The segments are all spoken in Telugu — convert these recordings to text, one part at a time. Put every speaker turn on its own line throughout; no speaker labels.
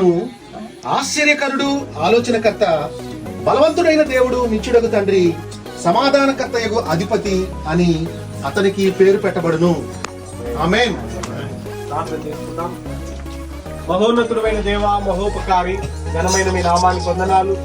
వినుము. ఆశ్చర్యకరుడు, ఆలోచనకర్త, బలవంతుడైన దేవుడు, నిత్యుడగు తండ్రి, సమాధానకర్తయగు అధిపతి అని అతనికి పేరు పెట్టబడును. ఆమేన్.
మహోన్నతుడైన దేవ, మహోపకారి, ఘనమైన మీ నామానికి వందనాలు.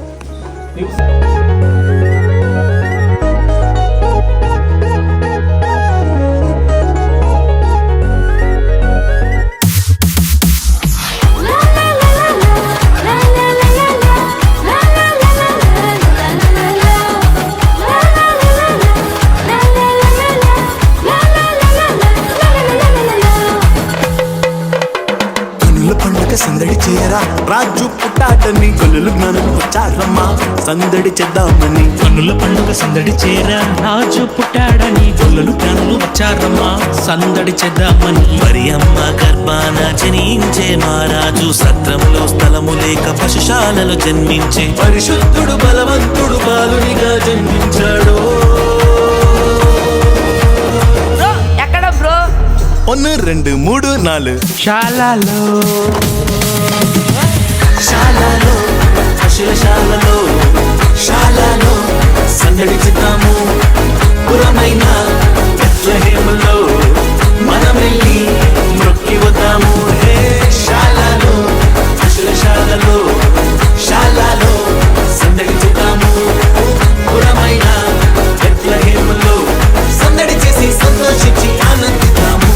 సందడి చేయరా, రాజు పుట్టాడని గొల్లులు జ్ఞానం వచ్చారమ్మా, సందడి చేద్దామని.
కన్నుల పండుగ సందడి చేరా, రాజు పుట్టాడని గొల్లులు జ్ఞానులు వచ్చారమ్మా, సందడి చేద్దామని.
మరి అమ్మ గర్భాన జనించే మహారాజు, సత్రంలో స్థలము లేక పశుశాలలో జన్మించే పరిశుద్ధుడు, బలవంతుడు బాలునిగా జన్మించాడు.
ఎక్కడ బ్రో?
1 2 3 4
శాలలో
శాలలో, పశుశాలలో, శాలలో సందడి చేద్దాము. పురమైన బెత్లెహేములో మనమెల్లి మ్రొక్కి వద్దాము. హే శాలలో, పశుశాలలో, శాలలో సందడి చేద్దాము. పురమైన బెత్లెహేములో సందడి చేసి సంతోషించి ఆనందిద్దాము.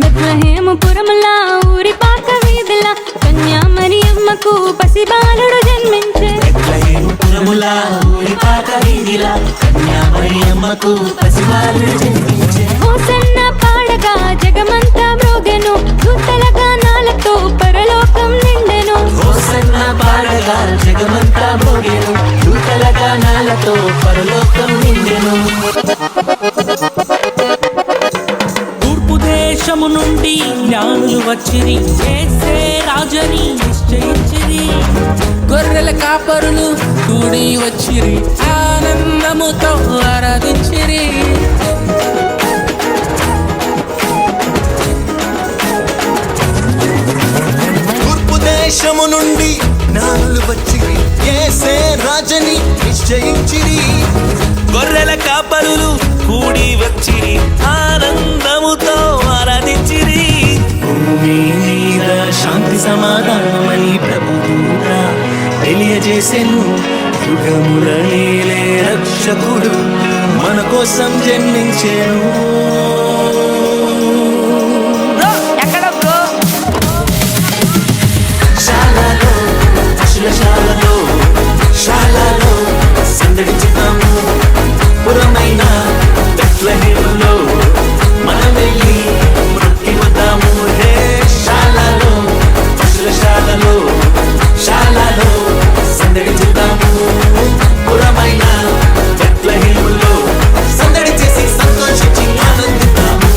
బెత్లెహేముపురములా ఊరి పాక వీధిలా కన్యా మరియమ్మకు పసిబాలుడు జన్మించే.
బెత్లెహేముపురములా ఊరి పాక వీధిలా కన్యా మరియమ్మకు పసిబాలుడు జన్మించే.
హోసన్న పాడగా జగమంతా మ్రోగెను, దూతల గానాలతో పరలోకం నిండెను.
హోసన్న పాడగా జగమంతా మోగెను, దూతల గానాలతో పరలోకం నిండెను.
తూర్పు దేశము నుండి జ్ఞానులు వచ్చిరి, యేసే రాజని నిశ్చయించిరి. గొర్రెల కాపరులు కూడి వచ్చిరి, ఆనందముతో ఆరాధించిరి.
తూర్పు దేశము నుండి జ్ఞానులు వచ్చిరి, యేసే రాజని నిశ్చయించిరి. గొర్రెల కాపరులు కూడి వచ్చిరి, ఆనందముతో ఆరాధించిరి. భూమి మీద శాంతి సమాధానమని ప్రభుదూత తెలియజేసెను. యుగముల నేలే రక్షకుడు మన కోసం జన్మించెను.
ఎక్కడ బ్రో?
శాలలో, పశుశాలలో, శాలలో సందడి చేద్దాము. పురమైన బెత్లెహేములో మనమెల్లి మ్రొక్కి వద్దాము. హే శాలలో, పశుశాలలో, శాలలో సందడి చేద్దాము. పురమైన బెత్లెహేములో సందడి చేసి సంతోషించి ఆనందిద్దాము.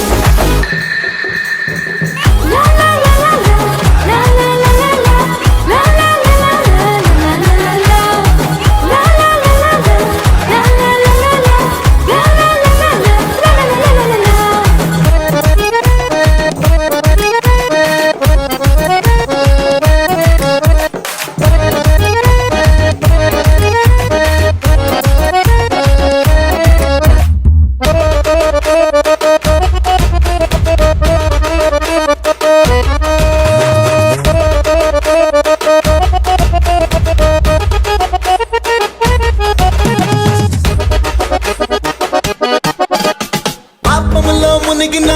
మునిగిన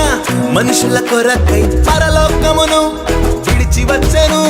మనుషుల కొరకై పరలోకమును విడిచి వచ్చెను.